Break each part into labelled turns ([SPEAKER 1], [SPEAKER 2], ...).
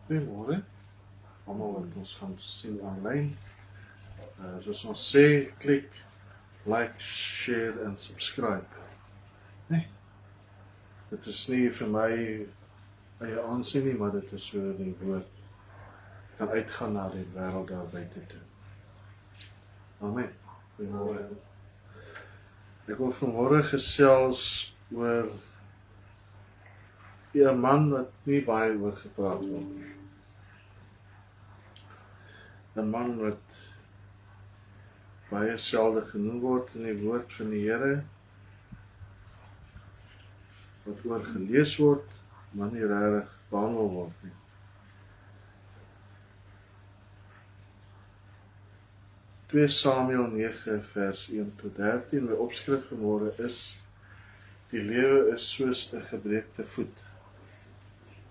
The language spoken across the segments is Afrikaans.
[SPEAKER 1] Goeiemôre, almal wat ons gaan sien aanlyn. Soos ons sê, klik, like, share en subscribe. Nee, dit is nie vir my eie aansien nie, maar dit is so die woord kan uitgaan na die wêreld daar buite toe. Amen. Goeiemôre. Ek wil vanmôre gesels oor 'n man wat nie baie oor gepraat word nie. 'n man wat baie selde genoem word in die woord van die Here, wat oor gelees word, maar nie regtig behandel word nie. Twee Samuel 9 vers 1 tot 13, my opskrif vanmôre is: die lewe is soos 'n gebreekte voet.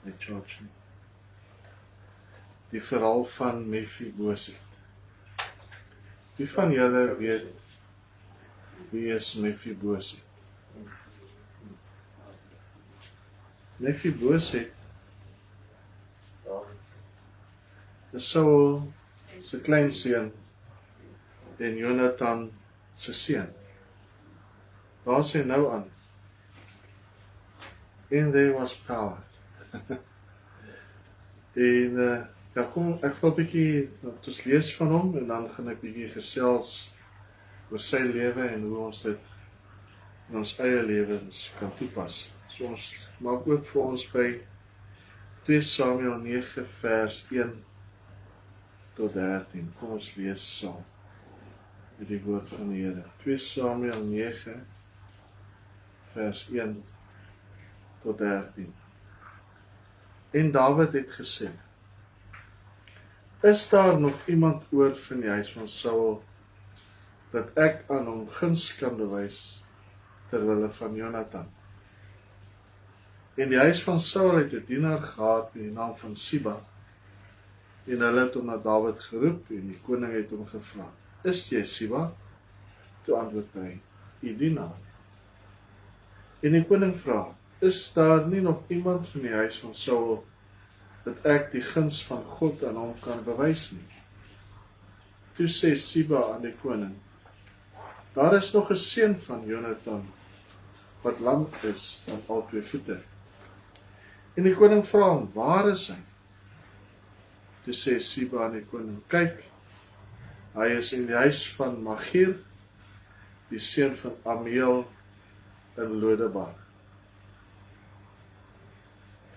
[SPEAKER 1] My church. Die verhaal van Mephiboset. Wie van julle weet wie is Mephiboset? Mephiboset is Saul se kleinseun en Jonathan se seun. Daar sê nou aan. And there was power. En ja, kom, ek wil 'n bietjie ons lees van hom en dan gaan ek bietjie gesels oor sy lewe en hoe ons dit in ons eie lewens kan toepas. So ons maak ook vir ons by 2 Samuel 9 vers 1 tot 13. Kom ons lees saam met die woord van die Here. 2 Samuel 9 vers 1 tot 13. En Dawid het gesê: is daar nog iemand oor van die huis van Saul, dat ek aan hom guns kan bewys, terwille van Jonathan? En die huis van Saul het 'n dienaar gehad met die naam van Siba, en hulle het hom na Dawid geroep, en die koning het hom gevra: is jy Siba? Toe antwoord hy: die dienaar. En die koning vra: is daar nie nog iemand van die huis van Saul, dat ek die guns van God aan hom kan bewys nie? Toe sê Siba aan die koning: daar is nog 'n seun van Jonathan, wat lam is aan al twee voete. En die koning vra hom: waar is hy? Toe sê Siba aan die koning: kyk, hy is in die huis van Magir, die seun van Amiel in Lodebar.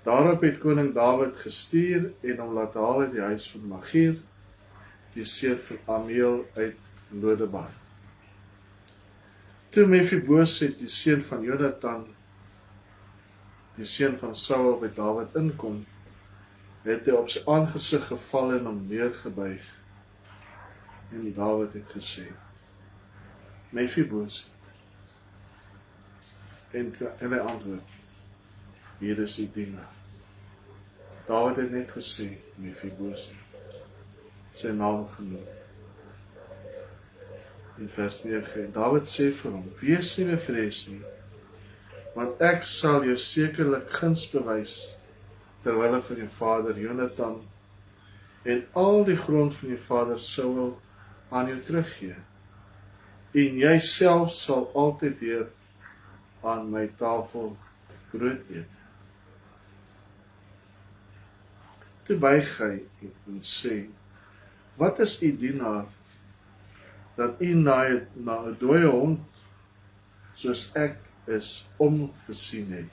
[SPEAKER 1] Daarop het koning Dawid gestuur en hom laat haal uit die huis van Magir, die seun van Amiel uit Lodebar. Toe Mephiboset, die seun van Jonathan, die seun van Saul, by Dawid inkom, het hy op sy aangesig geval en hom neergebuig. En Dawid het gesê: Mephiboset. En hy antwoord: hier is die dienaar. Dawid het net gesê Mephiboset, sy naam genoem. In vers 9, Dawid sê vir hom: wees nie bevrees nie, want ek sal jou sekerlik guns bewys, terwille van jou vader Jonathan, en al die grond van jou vader Saul aan jou teruggee, en jy self sal altyd weer aan my tafel brood eet. Toe buig hy en sê: wat is u dienaar, dat u na 'n dooie hond, soos ek is, omgesien het?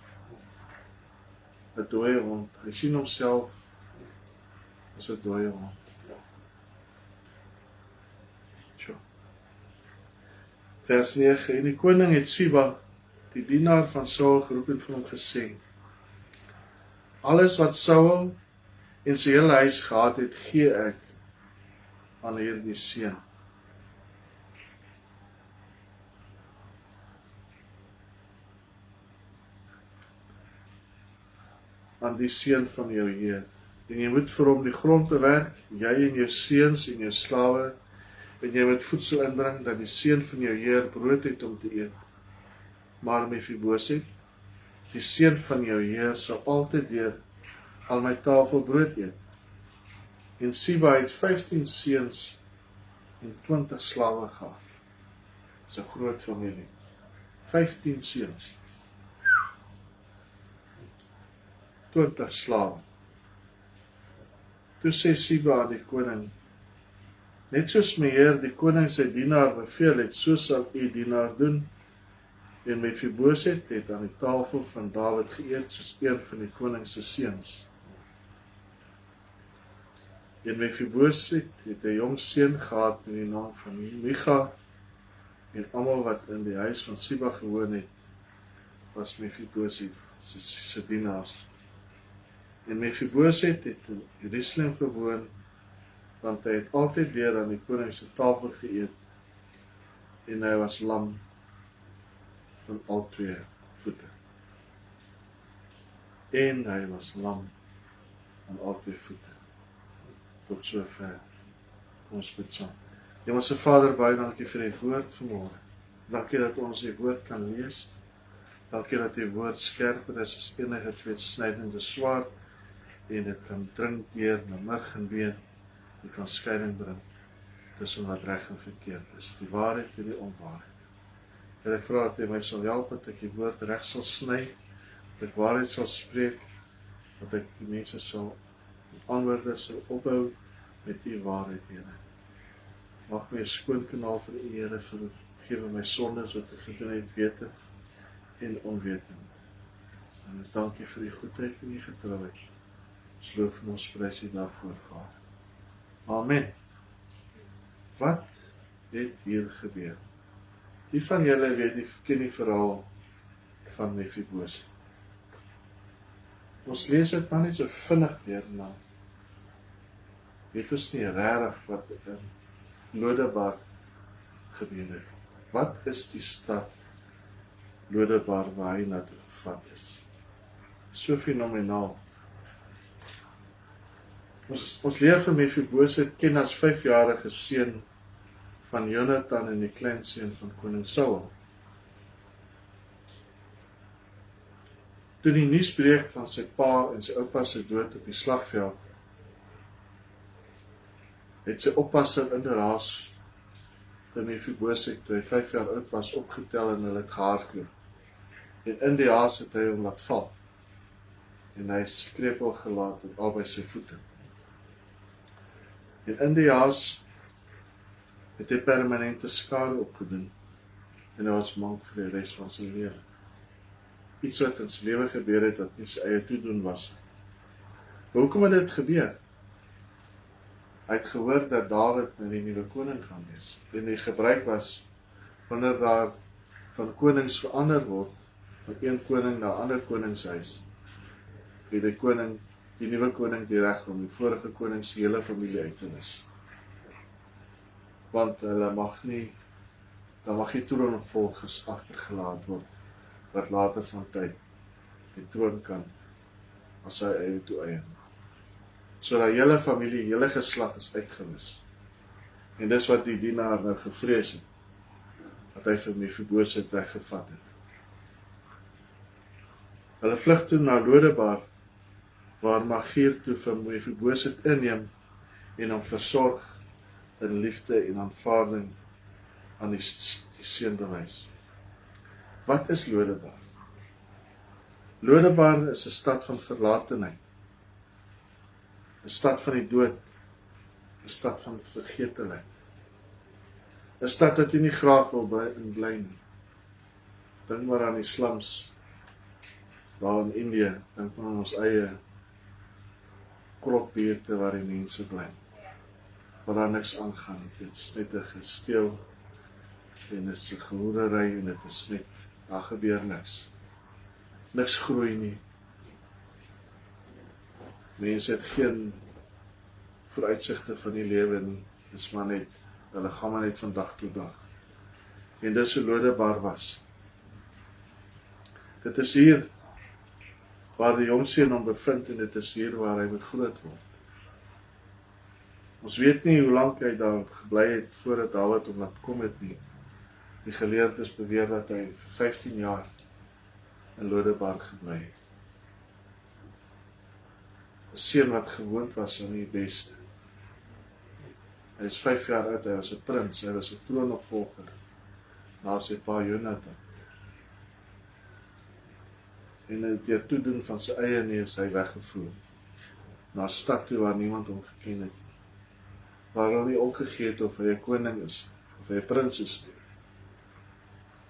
[SPEAKER 1] 'n dooie hond, hy sien homself as 'n dooie hond. Vers 9, en die koning het Siba, die dienaar van Saul, geroep en vir hom gesê: alles wat Saul en sy hele huis gehad het, gee ek aan hierdie seun. Aan die seun van jou Heer. En jy moet vir hom die grond bewerk, jy en jou seuns en jou slawe, en jy moet voedsel inbring, dat die seun van jou Heer brood het om te eet. Maar Mephiboset, die seun van jou Heer, sal altyd weer aan my tafel brood eet. En Siba het 15 seuns en 20 slawe gehad. Dis 'n groot familie. 15 seuns. 20 slawe. Toe sê Siba aan die koning, net soos my heer die koning sy dienaar beveel het, so sal u dienaar doen. En Mefiboset het aan die tafel van Dawid geëet soos een van die koning se seuns. En Mefiboset het 'n jong seun gehad met die naam van Micha, en almal wat in die huis van Siba gewoon het, was Mefiboset se dienaars. En Mefiboset het in Jerusalem gewoon, want hy het altyd deur aan die koning se tafel geëet, en hy was lam van al twee voete. En hy was lam van al twee voete. Tot sover. Kom ons bid saam. Hemelse Vader, baie dankie vir die woord vanmôre. Dankie dat ons die woord kan lees. Dankie dat die woord skerper is as enige tweesnydende swaard, en dit kan dring deur na murg en been, en kan skeiding bring tussen wat reg en verkeerd is, die waarheid en die onwaarheid. En ek vra dat jy my sal help, dat ek die woord reg sal sny, dat ek waarheid sal spreek, dat ek die mense sal antwoorde sal opbou met u waarheid, Here. Maak my 'n skoon kanaal vir u, Here, vergewe my sondes wat ek gedoen het, wetend en onwetend. En ek dank u vir u goedheid en u getrouheid. Ons loof en ons prys u daarvoor, Vader. Amen. Wat het hier gebeur? Wie van julle ken die verhaal van Mefiboset? Ons lees dit maar net so vinnig deur, maar weet ons nie regtig wat in Lodebar gebeur het. Wat is die stad Lodebar waar hy naartoe gevat is? So fenomenaal. Ons leer van Mefiboset ken as 5-jarige seun van Jonathan en die kleinseun van koning Saul. Toe die nuus breek van sy pa en sy oupa se dood op die slagveld, het sy oppasser in die raas vir Mefiboset, toe hy 5 jaar oud was, opgetel en hulle het gehardloop. En in die haas het hy hom laat val. En hy is krepeel gelaat op albei sy voete. En in die haas het hy permanente skade opgedoen, en hy was mank vir die res van sy lewe. Iets wat in sy lewe gebeur het, wat nie sy eie toedoen was. Hoekom het dit gebeur? Hy het gehoor dat Dawid nou die nuwe koning gaan wees, en die gebruik was, wanneer daar van konings verander word, van een koning na ander koningshuis, het die nuwe koning die reg om die vorige koning se hele familie uit te wis. Want hulle mag nie troonopvolgers agtergelaat word, wat later van tyd die troon kan as hy eie toe eien. So dat hele familie, hele geslag is uitgewis. En dis wat die dienaar nou gevrees het, dat hy vir Mefiboset weggevat het. Hulle vlug toe na Lodebar, waar Magier toe vir Mefiboset inneem en hom versorg in liefde en aanvaarding aan die seun bewys. Wat is Lodebar? Lodebar is 'n stad van verlatenheid, 'n stad van die dood, 'n stad van vergetelikheid, 'n stad wat jy nie graag wil bly nie. Dink maar aan die slums daar in Indië, dink maar aan ons eie kropbuurte waar die mense bly, waar daar niks aangaan, dit is net 'n gesteel, en dit is 'n gehoerery, en dit is net, daar gebeur niks. Niks groei nie. Mense het geen vooruitsigte van die lewe nie, dit is maar net, hulle gaan maar net van dag tot dag. En dis hoe Lodebar was. Dit is hier waar die jongseun hom bevind, en dit is hier waar hy moet groot word. Ons weet nie hoe lank hy daar gebly het, voordat Dawid hom laat kom het nie. Die geleerdes beweer dat hy vir 15 jaar in Lodebar gebly het. 'n Seun wat gewoond was aan die beste. Hy is 5 jaar oud, hy was 'n prins, hy was 'n troonopvolger na sy pa Jonathan. En deur toedoen van sy eie neus hy weggevoer na 'n stad toe waar niemand hom geken het, waar hulle nie opgegee het of hy 'n koning is, of hy 'n prins is.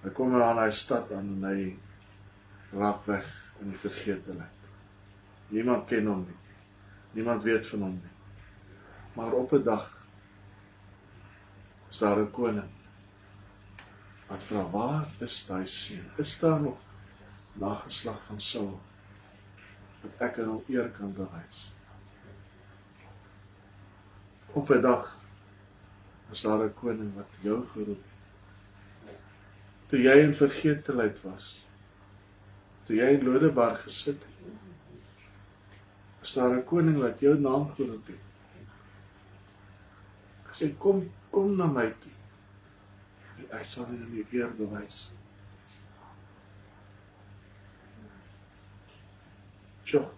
[SPEAKER 1] Hy kom aan hy stad aan en hy raak weg in die vergetelheid. Niemand ken hom nie, niemand weet van hom nie. Maar op 'n dag is daar 'n koning wat vra, waar is daai seun? Is daar nog nageslag van Saul, dat ek aan hom eer kan bewys? Op 'n dag is daar 'n koning wat jou geroep. Toe jy in vergetelheid was, toe jy in Lodebar gesit het, is daar 'n koning wat jou naam geroep het. Gesê, kom na my toe, en ek sal jou die eer bewys. Tjoh.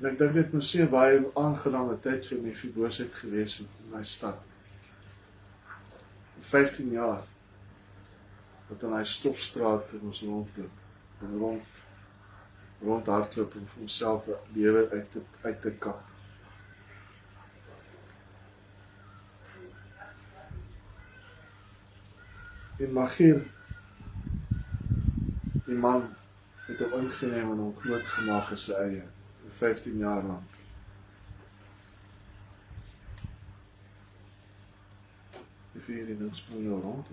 [SPEAKER 1] En ek dink dit moes 'n baie aangename tyd vir Mephibosheth gewees het in my stad. 15 jaar, wat in hy stopstraat moes rondloop, en rond hardloop en vir homself 'n lewe uit te kap. En Magier, die man, het hom ingeneem en hom groot gemaak as sy eie, 15 jaar lang. Die vir hierdie ding spring nou rond.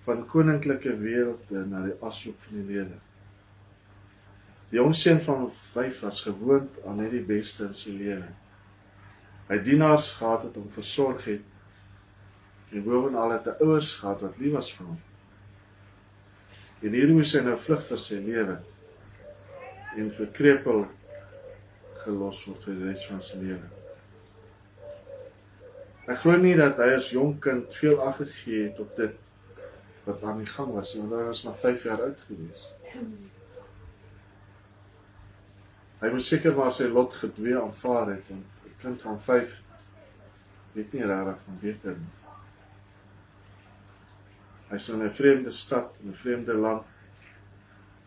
[SPEAKER 1] Van koninklike wêrelde na die ashoop van die lede. Die jong seun van 5 was gewoond aan net die beste in sy lewe. Hy het dienaars gehad wat hom versorg het, en bovenal het hy ouers gehad wat lief was vir hom. En hier moes hy nou vlug vir sy lewe, en verkrepel gelos word vir die res van sy lewe. Ek glo nie dat hy as jong kind veel ag gegee het op dit wat aan die gang was, want hy was maar 5 jaar oud gewees. Hy moes seker maar sy lot gedwee aanvaar het, want 'n kind van 5 weet nie regtig van beter nie. Hy is in 'n vreemde stad, in 'n vreemde land,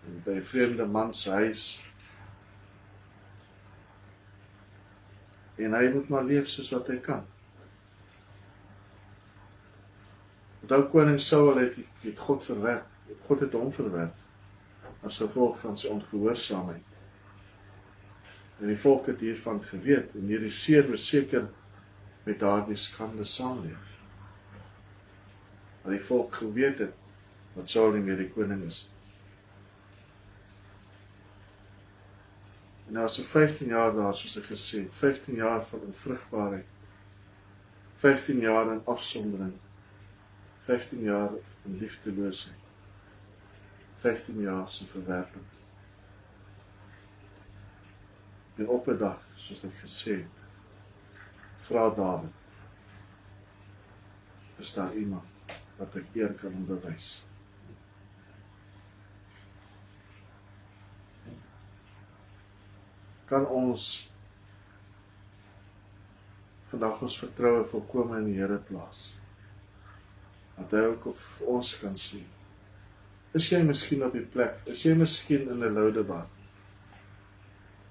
[SPEAKER 1] en by 'n vreemde man se huis. En hy moet maar leef soos wat hy kan. Onthou koning Saul het God verwerp. God het hom verwerp as gevolg van sy ongehoorsaamheid. En die volk het hiervan geweet, en hierdie seun moes seker met daardie skande saamleef. Maar die volk geweet het wat Saul nie meer die koning is. En nou was so 15 jaar daar, soos ek gesê het, 15 jaar van onvrugbaarheid, 15 jaar in afsondering, 15 jaar in liefdeloosheid, 15 jaar se verwerping. En op 'n dag, soos ek gesê het, vra Dawid, is daar iemand wat ek eer kan bewys? Kan ons vandag ons vertroue volkome in die Here plaas, dat hy ook op ons kan sien? Is jy miskien op die plek, is jy miskien in 'n Lodebar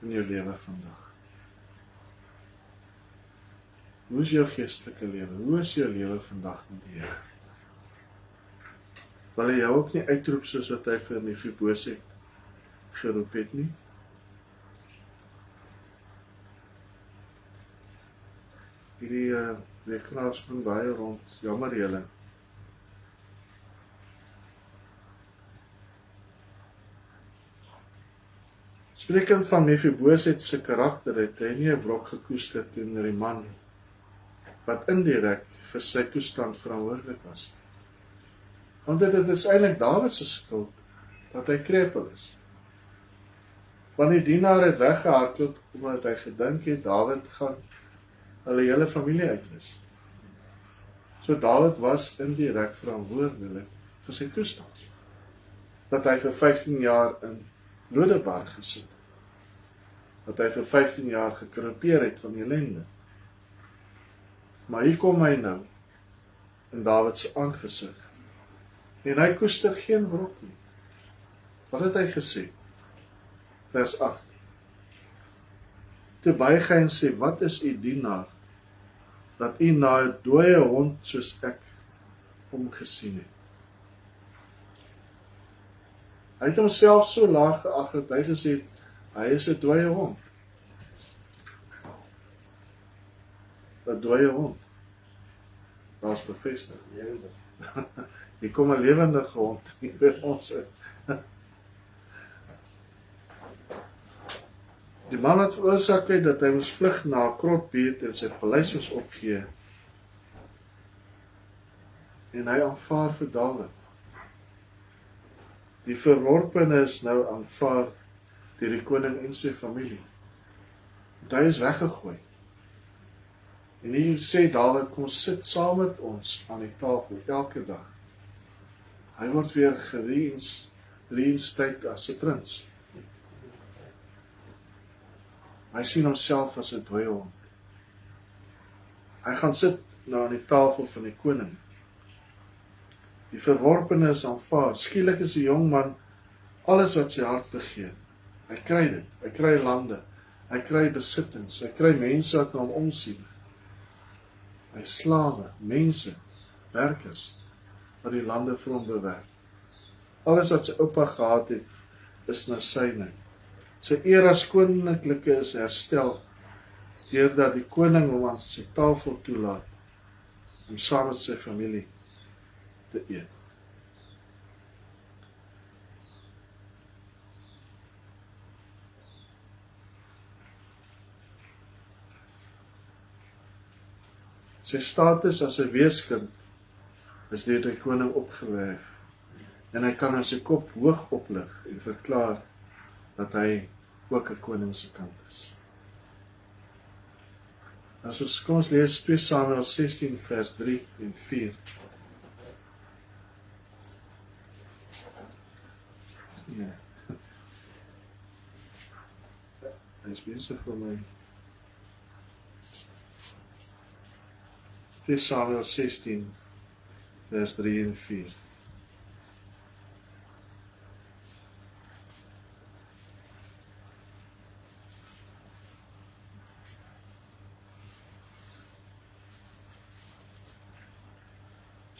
[SPEAKER 1] in jou lewe vandag? Hoe is jou geestelike lewe? Hoe is jou lewe vandag met die Here? Wil hy jou ook nie uitroep soos wat hy vir Mephibosheth geroep het nie? Hierdie rekenaar spring baie rond, jammer julle. Sprekend van Mephibosheth se karakter, het hy nie 'n wrok gekoester teenoor die man wat indirek vir sy toestand verantwoordelik was. Want dit is eintlik Dawid se skuld dat hy krepeel is. Want die dienaar het weggehardloop omdat hy gedink het Dawid gaan hulle hele familie uitwis. So Dawid was indirek verantwoordelik vir sy toestand. Dat hy vir 15 jaar in Lodebar gesit. Dat hy vir 15 jaar gekrimpeer het van ellende. Maar hier kom hy nou, in Dawid se aangesig. En hy koester geen wrok nie. Wat het hy gesê? Vers 8. Toe buig hy en sê, wat is u dienaar, dat u na 'n dooie hond soos ek omgesien het? Hy het homself so laag geag dat hy gesê het, hy is 'n dooie hond. 'n Dooie hond. Dat is bevestig. Hier kom 'n lewendige hond hier by ons in. Die man het veroorsaak het dat hy moes vlug na 'n krotbeet en sy paleis moes opgee. En hy aanvaar vir Dawid. Die verworpene is nou aanvaar deur die koning en sy familie. Want hy is weggegooi. En hier sê Dawid, kom sit saam met ons aan die tafel elke dag. Hy word weer gereinstated as 'n prins. Hy sien homself as 'n dooie hond. Hy gaan sit nou aan die tafel van die koning. Die verworpene is aanvaar. Skielik is die jong man alles wat sy hart begeer. Hy kry dit. Hy kry lande. Hy kry besittings. Hy kry mense wat na hom omsien. Hy slawe, mense, werkers wat die lande vir hom bewerk. Alles wat sy oupa gehad het, is nou syne. Sy eer as koninklike is herstel, deurdat die koning hom aan sy tafel toelaat, om saam met sy familie te eet. Sy status as 'n weeskind is deur die koning opgewerf, en hy kan sy kop hoog oplig en verklaar dat hy ook 'n koning se kant is. Kom ons lees 2 Samuel 16 vers 3 en 4. Ja. Hy is besig vir my. 2 Samuel 16 vers 3 en 4.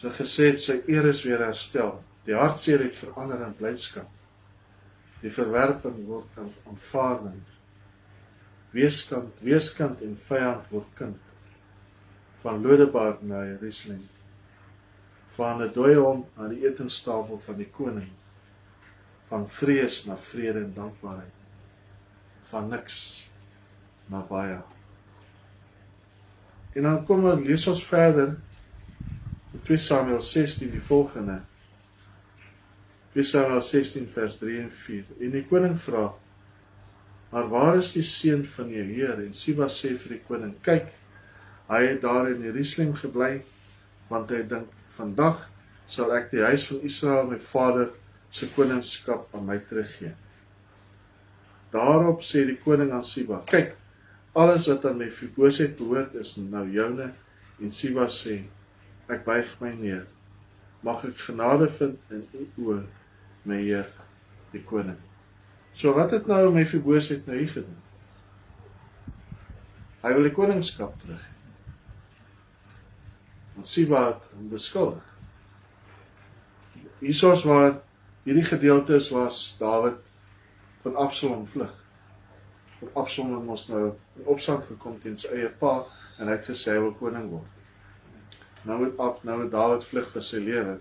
[SPEAKER 1] So gesê het, sy eer is weer herstel. Die hartseer het verander in blydskap. Die verwerping word in aanvaarding. Weeskant en vyand word kind. Van Lodebar na Jerusalem. Van 'n dooie hond na die etenstafel van die koning. Van vrees na vrede en dankbaarheid. Van niks na baie. En dan lees ons verder 2 Samuel 16 die volgende. 2 Samuel 16 vers 3 en 4. En die koning vra, maar waar is die seun van jou Heer? En Siba sê vir die koning, kyk, hy het daar in Jerusalem gebly, want hy dink, vandag sal ek die huis van Israel, my vader, se koningskap aan my teruggee. Daarop sê die koning aan Siba, kyk, alles wat aan Mefiboset behoort is nou joune. En Siba sê, ek buig my neer, mag ek genade vind in u oë, my Heer, die koning. So wat het nou Mefiboset nou hier gedoen? Hy wil die koningskap terug. Want Siba het hom beskuldig. Hiersoos waar hierdie gedeelte is, was Dawid van Absalom vlug. Want Absalom was nou in opstand gekom teen sy eie pa, en hy het gesê hy wil koning word. Nou het Dawid vlug vir sy lewe.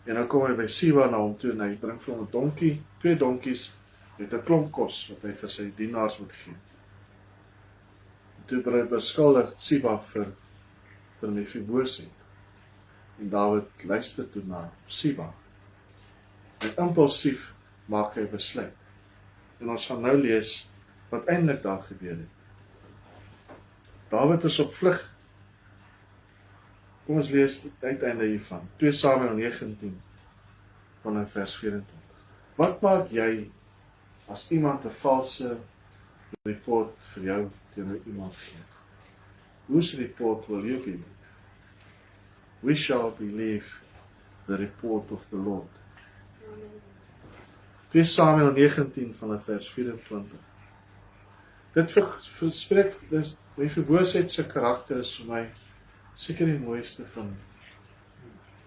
[SPEAKER 1] En dan kom hy by Siba na hom toe, en hy bring vir hom 'n donkie, 2 donkies, met 'n klomp kos, wat hy vir sy dienaars moet gee. Toe beskuldig Siba vir Mefiboset. En Dawid luister toe na Siba. En impulsief maak hy besluit. En ons gaan nou lees wat eintlik daar gebeur het. Dawid is op vlug. Kom ons lees die uiteinde hiervan. 2 Samuel 19 vanaf vers 24. Wat maak jy as iemand 'n valse report vir jou teenoor iemand gee? Whose report will you believe? We shall believe the report of the Lord. 2 Samuel 19 vanaf vers 24. Dit verspreek, Mephibosheth se karakter is vir my seker die mooiste van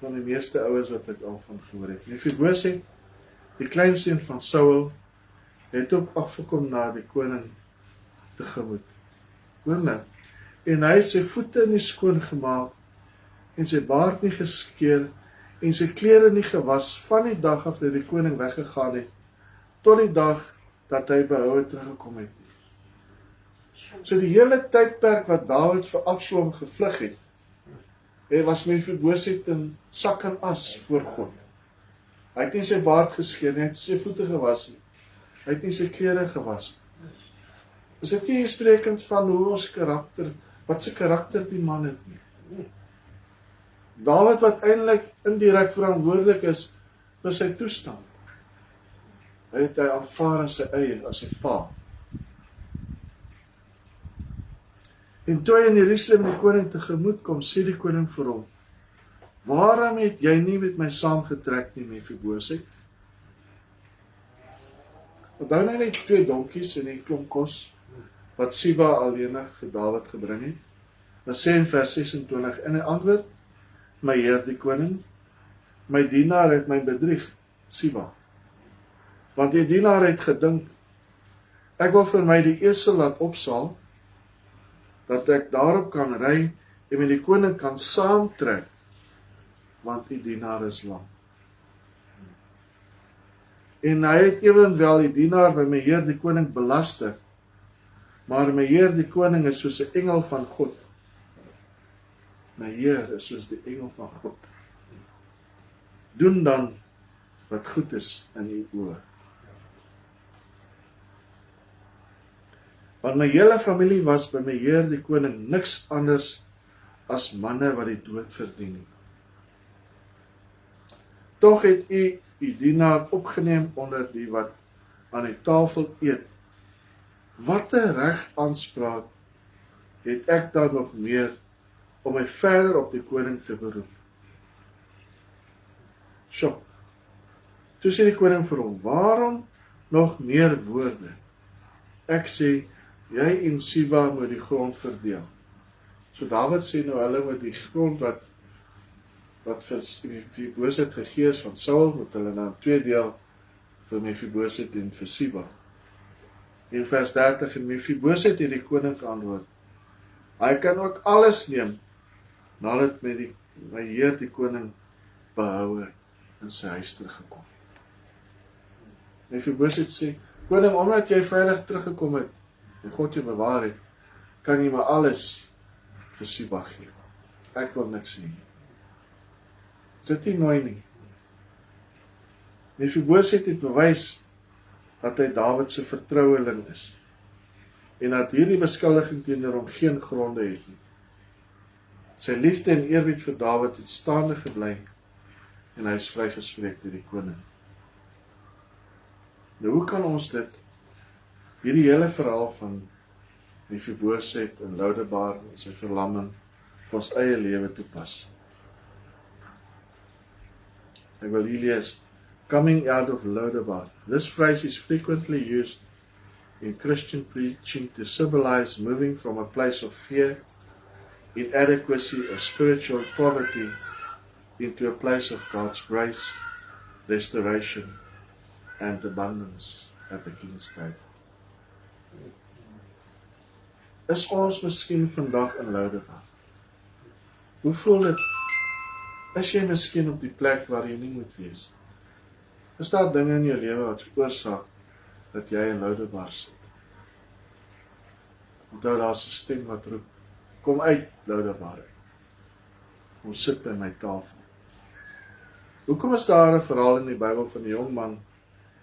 [SPEAKER 1] die meeste ouers wat ek al van gehoor het. Mephibosheth, die kleinseun van Saul, het ook afgekom na die koning tegemoet. Hoor nou, en hy het sy voete nie skoon gemaak, en sy baard nie geskeer, en sy klere nie gewas, van die dag af dat die koning weggegaan het, tot die dag dat hy behoue teruggekom het. So die hele tydperk wat Dawid vir Absalom gevlug het, was Mephibosheth in sak en as voor God. Hy het nie sy baard geskeer nie, hy het sy voete gewas nie. Hy het nie sy klere gewas nie. Is dit nie sprekend van hoe ons karakter, wat sy karakter die man het nie? Dawid wat eintlik indirek verantwoordelik is vir sy toestand. Hy aanvaar as sy eie, as sy pa. En toe hy in Jerusalem die koning tegemoet kom, sê die koning vir hom: waarom het jy nie met my saamgetrek nie, Mephibosheth? Onthou nou net 2 donkies en 'n klomp kos wat Siba alleenig vir Dawid gebring het. Dan sê in vers 26, en hy antwoord: my heer die koning, my dienaar het my bedrieg, Siba. Want die dienaar het gedink, ek wil vir my die esel laat opsaal, dat ek daarop kan ry en met die koning kan saamtrek, want die dienaar is lam. En hy het ewenwel die dienaar by my heer die koning belaster, maar my heer die koning is soos 'n engel van God. My heer is soos die engel van God. Doen dan wat goed is in u oë. Want my hele familie was by my heer die koning niks anders as manne wat die dood verdien. Tog het u die dienaar opgeneem onder die wat aan die tafel eet. Watter reg aanspraak het ek dan nog meer om my verder op die koning te beroep? So, toe sê die koning vir hom: waarom nog meer woorde? Ek sê, jy en Siba moet die grond verdeel. So Dawid sê nou, hulle moet die grond wat vir Mephibosheth gegee is van Saul, moet hulle nou 2 deel vir Mephibosheth en vir Siba. In vers 30, en Mephibosheth het die koning geantwoord: hy kan ook alles neem, nadat my heer die koning behoue in sy huis teruggekom. Mephibosheth sê: koning, omdat jy veilig teruggekom het, en God jou bewaar het, kan jy my alles vir Siba gee. Ek wil niks hê. Is dit nie mooi nie? Mephibosheth het bewys dat hy Dawid se vertroueling is, en dat hierdie beskuldiging teenoor hom geen gronde het nie. Sy liefde en eerbied vir Dawid het staande gebly, en hy is vrygespreek deur die koning. Nou, hoe kan ons hierdie hele verhaal van Mephibosheth en Lodebar en sy verlamming op ons eie lewe toepas? Ek wil hier lees: coming out of Lodebar. This phrase is frequently used in Christian preaching to symbolize moving from a place of fear, inadequacy, or spiritual poverty into a place of God's grace, restoration, and abundance at the King's table. Is ons miskien vandag in Lodebar? Hoe voel dit? Is jy miskien op die plek waar jy nie moet wees? Is daar dinge in jou lewe wat veroorsaak dat jy in Lodebar sit? Onthou, daar's 'n stem wat roep: kom uit, Lodebar. Kom sit by my tafel. Hoekom is daar 'n verhaal in die Bybel van 'n jong man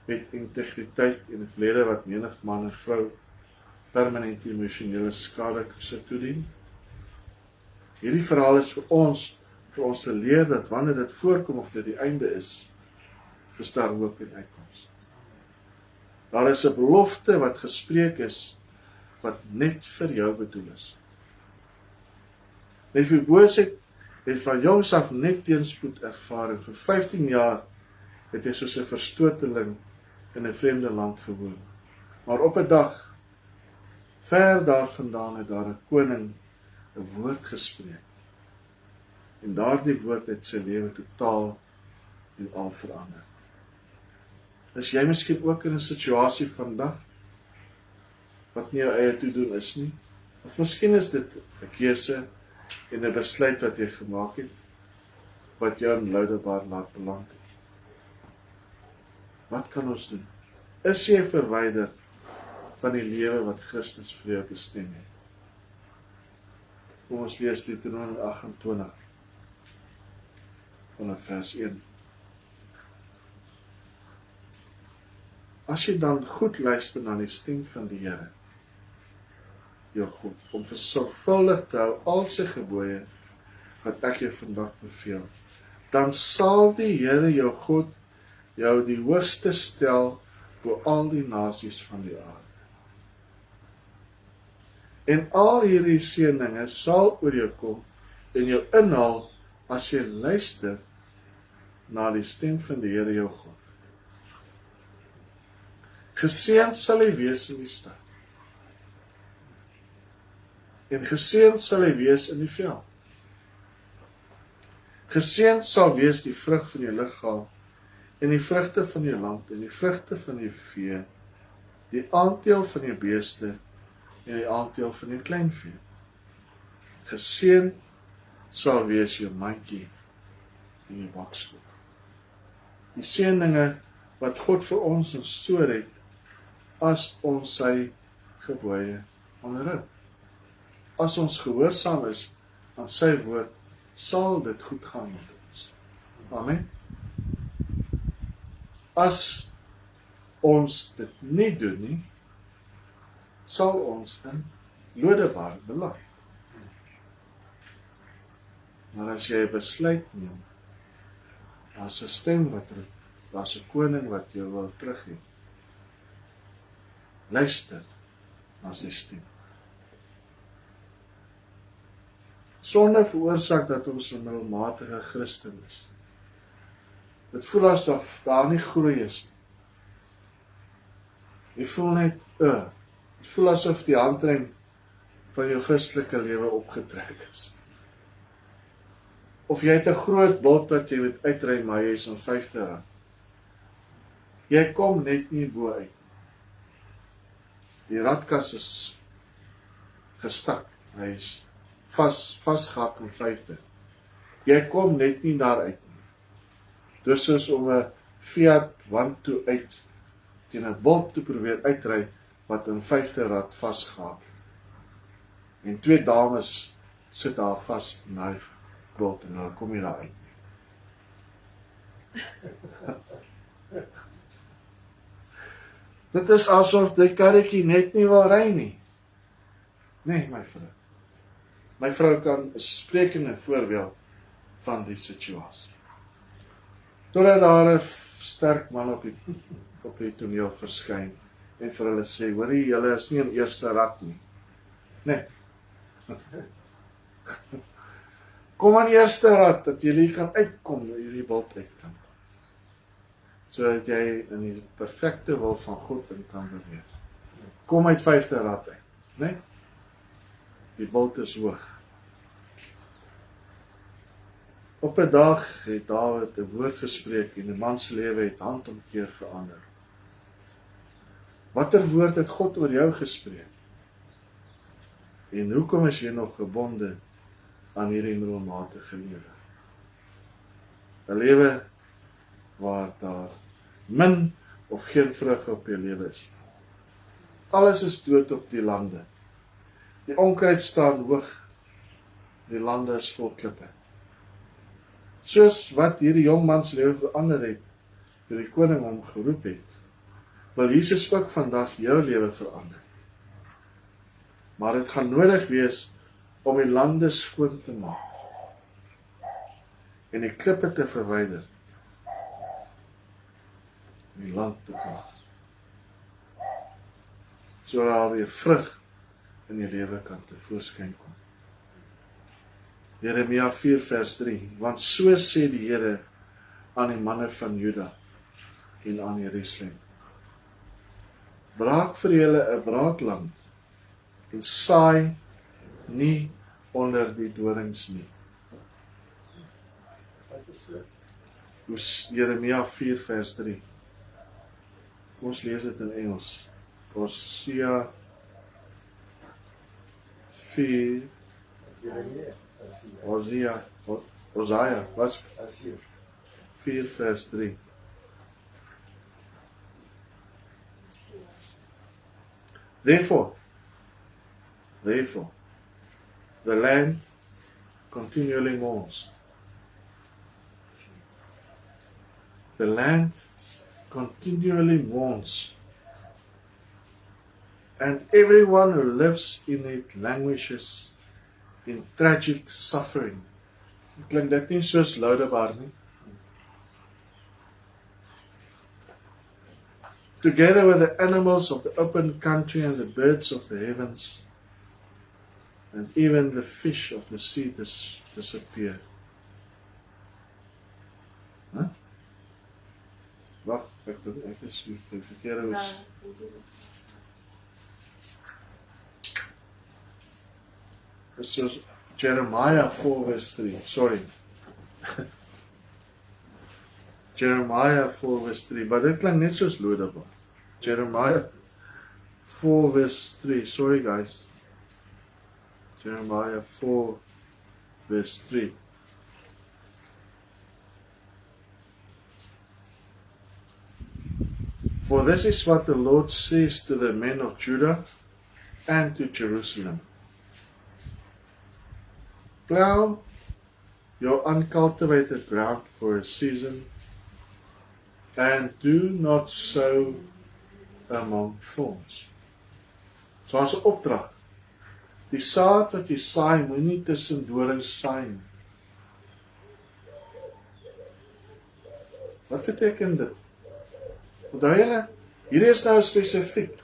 [SPEAKER 1] met integriteit en 'n verlede wat menig man en vrou permanente emosionele skade sou toedien? Hierdie verhaal is vir ons te leer dat wanneer dit voorkom of dit die einde is daar hoop en uitkoms. Daar is 'n belofte wat gespreek is, wat net vir jou bedoel is. Mephibosheth het van jongs af net teenspoed ervaar en vir 15 jaar het hy soos 'n verstoteling in 'n vreemde land gewoon. Maar op 'n dag, ver daarvandaan het daar 'n koning 'n woord gespreek. En daardie woord het sy lewe totaal en al verander. Is jy miskien ook in 'n situasie vandag wat nie jou eie toedoen is nie? Of miskien is dit 'n keuse en 'n besluit wat jy gemaak het, wat jou in Lodebar laat beland het. Wat kan ons doen? Is jy verwyder van die lewe wat Christus vir jou bestem het? Kom ons lees Deuteronomium 28 vanaf vers 1. As jy dan goed luister na die stem van die Here, jou God, om versorgvuldig te hou al sy gebooie wat ek jou vandag beveel, dan sal die Here jou God jou die hoogste stel bo al die nasies van die aarde. En al hierdie seëninge sal oor jou kom en jou inhaal as jy luister na die stem van die Here jou God. Geseënd sal hy wees in die stad. En geseënd sal hy wees in die veld. Geseënd sal wees die vrug van jou liggaam en die vrugte van jou land en die vrugte van jou vee, die aandeel van jou beeste en die aandeel van jou kleinvee. Geseënd sal wees jou mandjie en jou bakskoot. Die seëninge wat God vir ons instoor het as ons sy gebooie onderhou. As ons gehoorsaam is aan sy woord, sal dit goed gaan met ons. Amen. As ons dit nie doen nie, sal ons in Lodebar beland. Maar as jy 'n besluit neem, daar's 'n stem wat roep, daar's 'n koning wat jou wil teruggee. Luister na sy stem. Sonde veroorsaak dat ons 'n middelmatige Christen is. Dit voel asof daar nie groei is nie. Jy voel net, dit voel asof die handrem van jou Christelike lewe opgetrek is. Of jy het 'n groot bult wat jy moet uitry, maar jy is aan R50. Jy kom net nie bo uit. Die radkas is gestak, hy is vasgehak in 50. Jy kom net nie daar uit nie. Dis soos om 'n Fiat 128 uit teen 'n bult te probeer uitry wat in 50 rad vasgehak. En twee dames sit daar vas in daai bult en hulle kom nie daar uit. Dit is asof die karretjie net nie wil ry nie. Nee, my vrou. My vrou kan 'n sprekende voorbeeld van die situasie. Totdat daar 'n sterk man op die toneel verskyn en vir hulle sê, hoorie, julle is nie in eerste rad nie. Nee. Kom aan eerste rad, dat julle kan uitkom, dat julle bult uit kan. Sodat jy in die perfekte wil van God in kan beweeg. Kom uit 5de rad uit, nee? Die bult is hoog. Op 'n dag het Dawid 'n woord gespreek en 'n man se lewe het handomkeer verander. Watter woord het God oor jou gespreek? En hoekom is jy nog gebonde aan hierdie middelmatige lewe? 'n Lewe waar daar min of geen vrug op jou lewe is. Alles is dood op die lande. Die onkruid staan hoog. Die lande is vol klippe. Soos wat hierdie jong man se lewe verander het, toe die koning hom geroep het, wil Jesus ook vandag jou lewe verander. Maar dit gaan nodig wees om die lande skoon te maak en die klippe te verwyder, die land te klaar. sodat daar weer vrug in die lewe kan tevoorskyn kom. Jeremia 4 vers 3, want so sê die Here aan die manne van Juda en aan Jerusalem. Braak vir julle 'n braakland en saai nie onder die dorings nie. Jeremia 4 vers 3. Ons lees dit in Engels. Hosea 4 Hosea, wat? 4 vers 3. Therefore, the land continually mourns. The land continually mourns, and everyone who lives in it languishes in tragic suffering. Klink dit nie soos Lodebar nie? Together with the animals of the open country and the birds of the heavens, and even the fish of the sea disappear. Huh? Wacht, ek is die verkeerde was. This is Jeremiah 4 verse 3, sorry. Jeremiah 4 verse 3, but dit klink net soos Lodebar. Jeremiah 4 verse 3, sorry guys. Jeremiah 4 verse 3. For this is what the Lord says to the men of Judah and to Jerusalem. Plow your uncultivated ground for a season, and do not sow among thorns. So as 'n opdrag. Die saad wat jy saai, moenie tussen dorings saai nie. Wat beteken dit? Onthou julle, hierdie is nou spesifiek.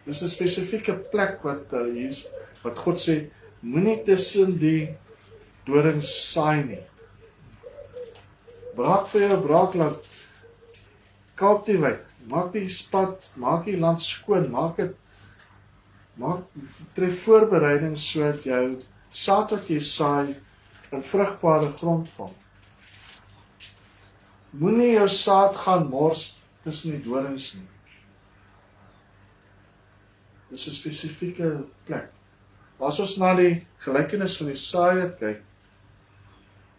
[SPEAKER 1] Dis 'n spesifieke plek wat hier is, wat God sê, moenie tussen die dorings saai nie. Braak vir jou braakland. Cultivate, maak die pad, maak die land skoon, tref voorbereiding sodat jou saad wat jy saai in vrugbare grond val. Moenie jou saad gaan mors tussen die dorings nie. Dis 'n spesifieke plek. As ons na die gelykenis van die saaier kyk,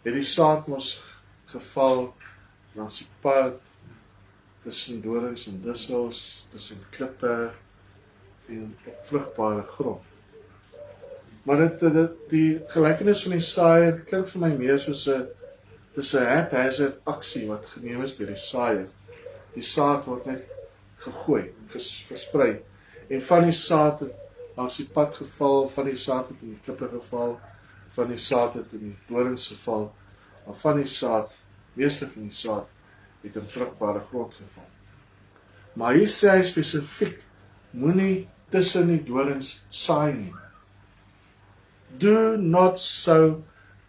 [SPEAKER 1] het die saad mos geval langs die pad, tussen dorings en dussels, tussen klippe en vrugbare grond. Maar die gelykenis van die saaier klink vir my meer soos 'n haphazard aksie wat geneem is deur die saaier. Die saad word net gegooi, versprei. En van die saad het langs die pad geval, van die saad het in die klippe geval, van die saad het in die dorings geval, en van die saad, meeste van die saad, het in vrugbare grond geval. Maar hier sê hy spesifiek, moenie tussen die dorings saai nie. Do not sow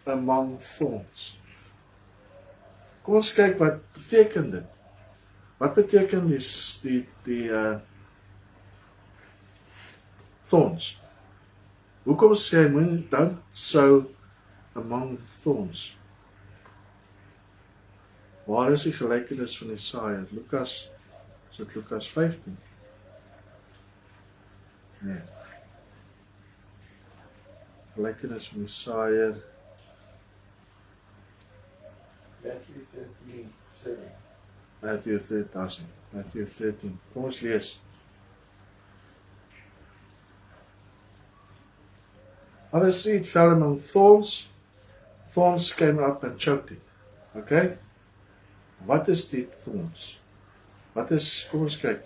[SPEAKER 1] among thorns. Kom ons kyk wat beteken dit. Wat beteken die thorns? Hoekom sê hy moenie don't sow among thorns? Waar is die gelykenis van die saaier? Lukas 15? Nee. Gelykenis van die saaier. Matthew 13. Kom ons lees. Other seed fell among thorns. Thorns came up and choked it. Okay? Wat is die thorns? Kom ons kyk.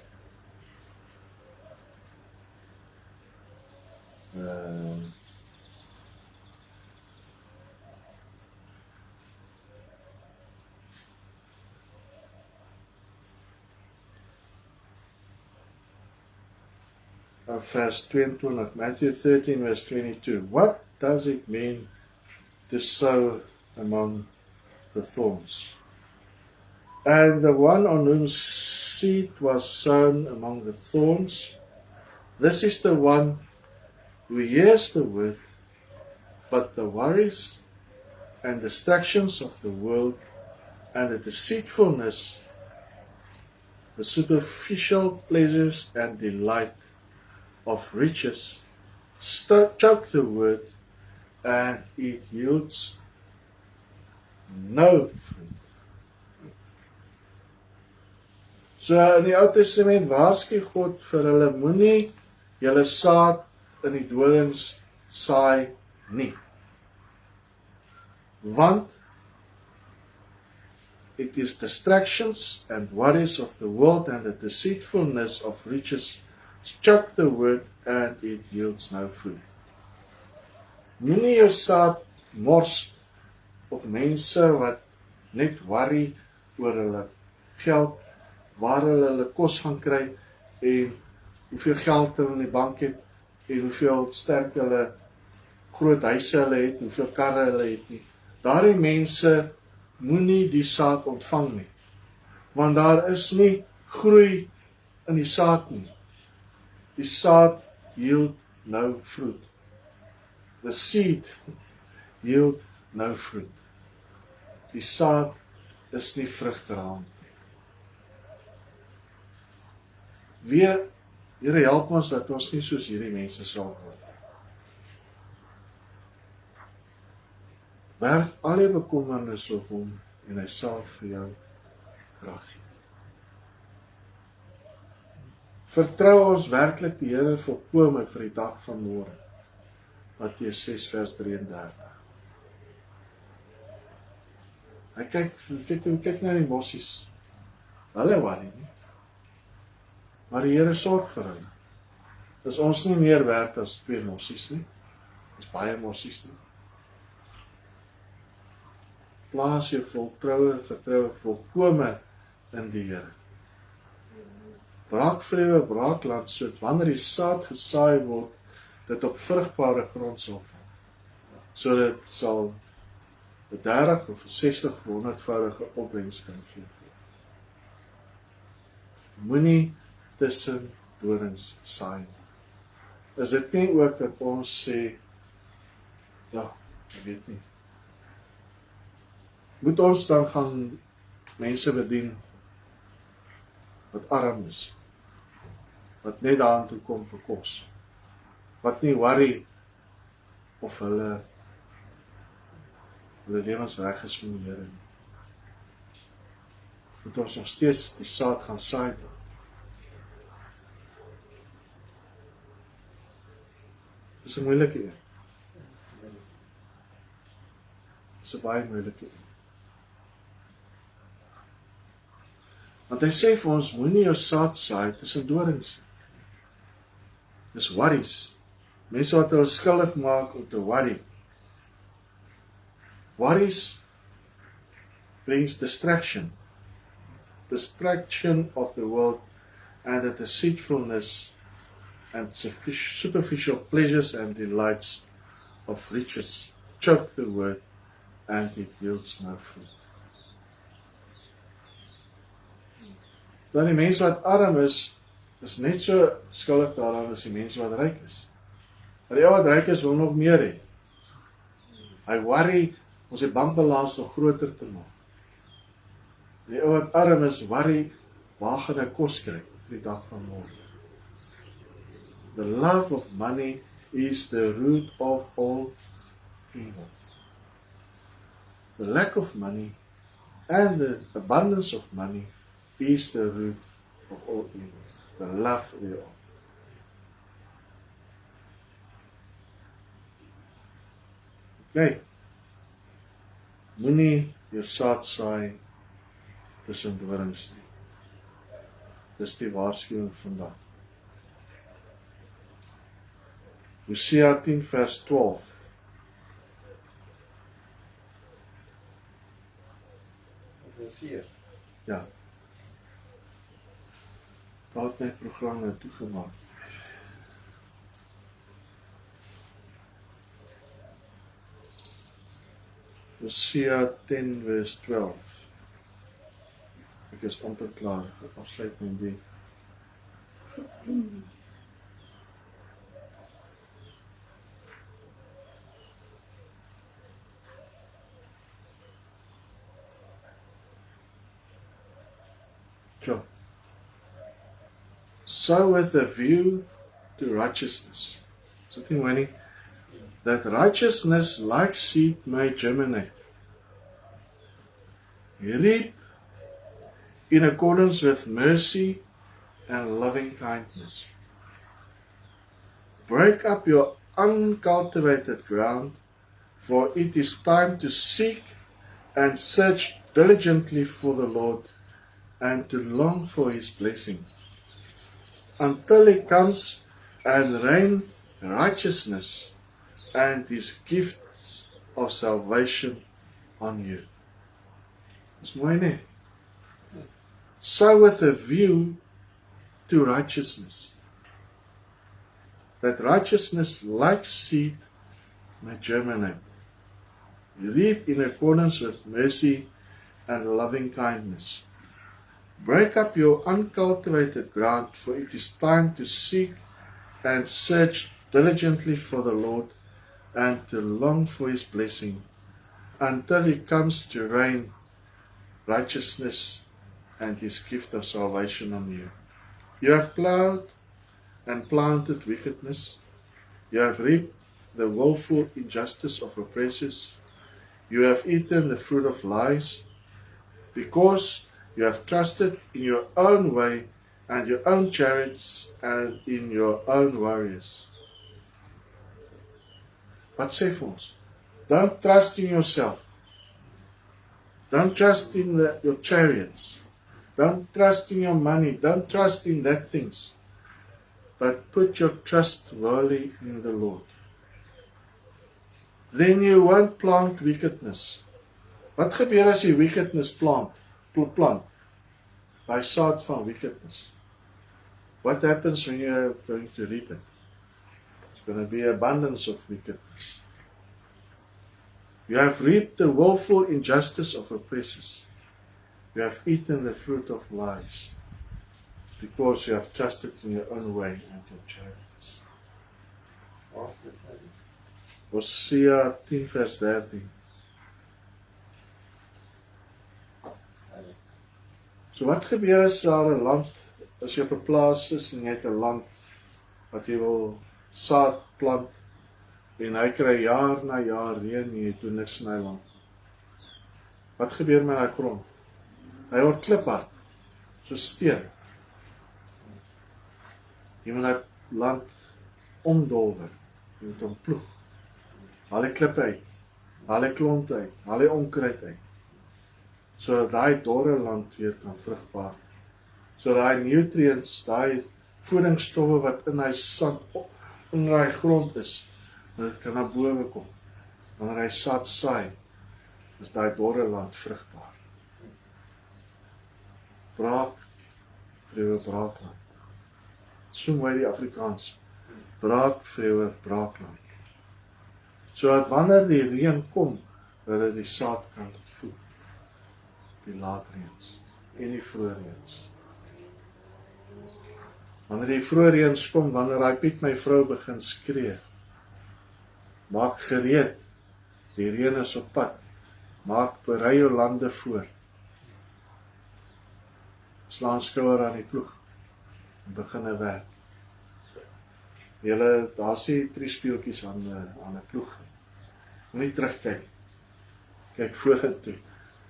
[SPEAKER 1] vers 22, Matthew 13 verse 22. What does it mean to sow among the thorns? And the one on whom seed was sown among the thorns, this is the one who hears the word, but the worries and distractions of the world and the deceitfulness, the superficial pleasures and delight of riches choke the word, and it yields no fruit. So in die Ou Testament waarsku God vir hulle, moenie julle saad in die dorings saai nie. Want it is distractions and worries of the world and the deceitfulness of riches choke the word, and it yields no fruit. Moenie jou saad mors op mense wat net worry oor hulle geld, waar hulle kos gaan kry en hoeveel geld hulle in die bank het en hoeveel sterk hulle groot huise hulle het, hoeveel karre hulle het nie. Daardie mense moenie die saad ontvang nie, want daar is nie groei in die saad nie. Die saad yield no fruit. The seed yield no fruit. Die saad is nie vrugdraend. Weer, Here help ons dat ons nie soos hierdie mense sal word. Werk al jou bekommernis op hom en hy sal vir jou krag gee. Vertrou ons werklik die Here volkome vir die dag van môre. Matteus 6 vers 33. Hy kyk na die mossies. Hulle worry nie. Maar die Here sorg vir hulle. Is ons nie meer werd as 2 mossies nie? Is baie mossies nie. Plaas jou vertroue volkome in die Here. Braakvreugde, braakland, so wanneer die saad gesaai word, dit op vrugbare grond sal val. So dit sal 30 of 60 of 100voudige opbrengs kan gee. Moenie tussen dorings saai. Is dit nie ook dat ons sê, ja, ek weet nie. Moet ons dan gaan mense bedien wat arm is, wat net daaraan toe kom vir kos, wat nie worry of hulle lewens reg is met die Here nie. Moet ons nog steeds die saad gaan saai. Dis 'n moeilike een. Dis 'n baie moeilike een. Want hy sê vir ons, moenie jou saad saai tussen dorings. Dis worries. Mense wat hulle skuldig maak om te worry. Worries brings distraction. Distraction of the world and the deceitfulness and superficial pleasures and delights of riches choke the word, and it yields no fruit. Dan die mense wat arm is net so skuldig daaraan as die mense wat ryk is. Maar die ou wat ryk is wil nog meer hê. Hy worry om sy bankbalans nog groter te maak. Die ou wat arm is worry, waar gaan hy kos kry vir die dag van môre? The love of money is the root of all evil. The lack of money and the abundance of money is the root of all evil. The love thereof. Okay. Moenie jou saad saai tussen dorings nie. Dis die waarskuwing vandag. Hosea 10 vers 12. Ja. Daar het my program nou toegemaak. Hosea 10 verse 12. Ek is amper klaar, ek afsluit met die. Sure. So with a view to righteousness. So think when that righteousness like seed may germinate. Reap in accordance with mercy and loving kindness. Break up your uncultivated ground, for it is time to seek and search diligently for the Lord and to long for His blessing, until He comes and rain righteousness and His gifts of salvation on you. Dis mooi nie? So with a view to righteousness, that righteousness like seed may germinate. Reap in accordance with mercy and loving kindness. Break up your uncultivated ground, for it is time to seek and search diligently for the Lord and to long for His blessing, until He comes to rain righteousness and His gift of salvation on you. You have plowed and planted wickedness. You have reaped the willful injustice of oppressors. You have eaten the fruit of lies, because you have trusted in your own way and your own chariots and in your own warriors. Wat sê vir ons? Don't trust in yourself. Don't trust in your chariots. Don't trust in your money. Don't trust in that things. But put your trust wholly in the Lord. Then you won't plant wickedness. Wat gebeur as jy wickedness plant? By saad van wickedness. What happens when you're going to reap it? It's going to be abundance of wickedness. You have reaped the willful injustice of oppressors. You have eaten the fruit of lies, because you have trusted in your own way and your chariots. Hosea 10 vers 13. So wat gebeur as daar 'n land, as jy op 'n plaas is en jy het 'n land wat jy wil saad plant en hy kry jaar na jaar reën en jy doen niks in hy land? Wat gebeur met daai grond? Hy word kliphard, so steen. Jy moet dat land omdolwer, jy moet hom ploeg. Haal die klippe uit, haal die klonte uit, haal die onkruid uit, sodat daai dorre land weer kan vrugbaar. So daai nutrients, daai voedingsstowwe wat in hy sand, in daai grond is, dat dit kan na bowe kom. Wanneer hy saad saai, is daai dorre land vrugbaar. Braak, vrewe braakland. So mooi die Afrikaans. Braak, vrewe braakland. Sodat wanneer die reën kom, dat dit die saad kan voed. Die laatreëns en die vroegreëns. Wanneer die vroegreëns kom, wanneer daai Piet my vrou begin skree, maak gereed, die reën is op pad, berei jou lande voor. Slaan skouer aan die ploeg, en begin 'n werk. Daar sê 3 speeltjies aan 'n ploeg. Moenie terugkyk. Kyk vorentoe.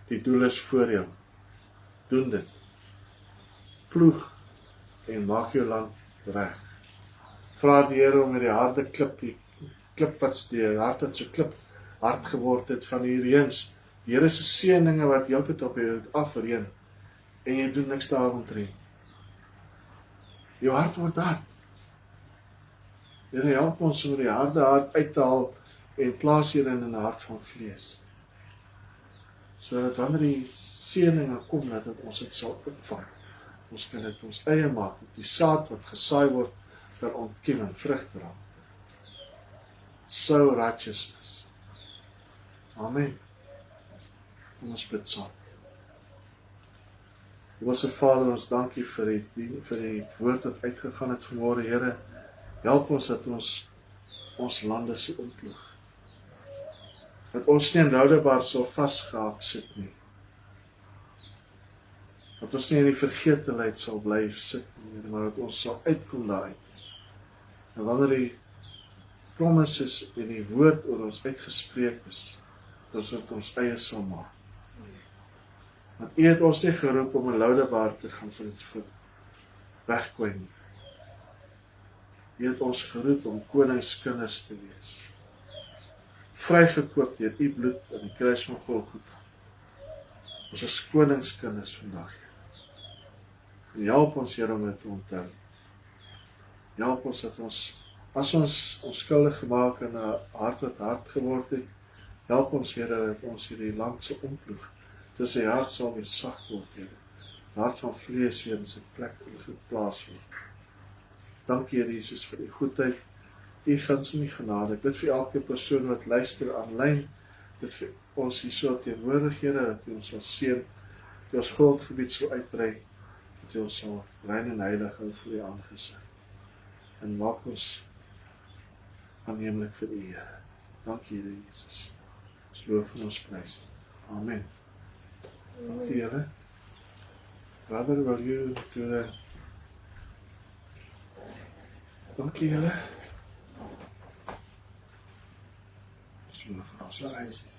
[SPEAKER 1] Die doel is voor jou. Doen dit. Ploeg en maak jou land reg. Vra die Here om met die harde klip, die hart wat so klip hard geword het van die reëns. Die Here se seëninge wat heeltyd op jou afreën en jy doen niks daaromtrent. Jou hart word hard. Here help ons om die harde hart uit te haal en plaas hierin in 'n hart van vlees. Sodat wanneer die seëninge kom, dat ons dit sal opvang. Ons kan dit ons eie maak, die saad wat gesaai word, kan ontkiem en vrug dra. So righteousness. Amen. Kom ons bid saam. Hemelse Vader, ons dankie vir die woord wat uitgegaan het vanmôre, Here. Help ons dat ons lande se oorlog. Dat ons nie in Lodebar sal vasgehaak sit nie. Dat ons nie in die vergetelheid sal bly sit nie, maar dat ons sal uitkom daai. En wanneer die promises en die woord oor ons uitgespreek is, dat ons eie sal maak. Want U het ons nie geroep om in Lodebar te gaan vir wegkwyt nie. U het ons geroep om koningskinders te wees. Vrygekoop deur U bloed aan die kruis van Golgotha. Ons is koningskinders vandag. En help ons, Here, om dit te onthou. Help ons dat as ons onskuldig gemaak en 'n hart wat hard geword het, help ons, Here, dat ons hierdie land se omploeg, dus die hart sal weer sag word, Here. Die hart van vlees weer in sy plek geplaas word. Dankie, Here Jesus, vir U goedheid, U guns en U genade. Ek bid vir elke persoon wat luister aanlyn, bid vir ons hier so teenwoordig, Here, dat U ons sal seën, dat U ons grondgebied sal uitbrei, dat U ons sal rein en heilig hou voor U aangesig. En maak ons aanneemlik vir U, Here. Dankie, Here Jesus. Ons loof en ons prys. Amen. Dankie, Here. Brother, will you do that? Dankie, Here. Ons loof en ons prys.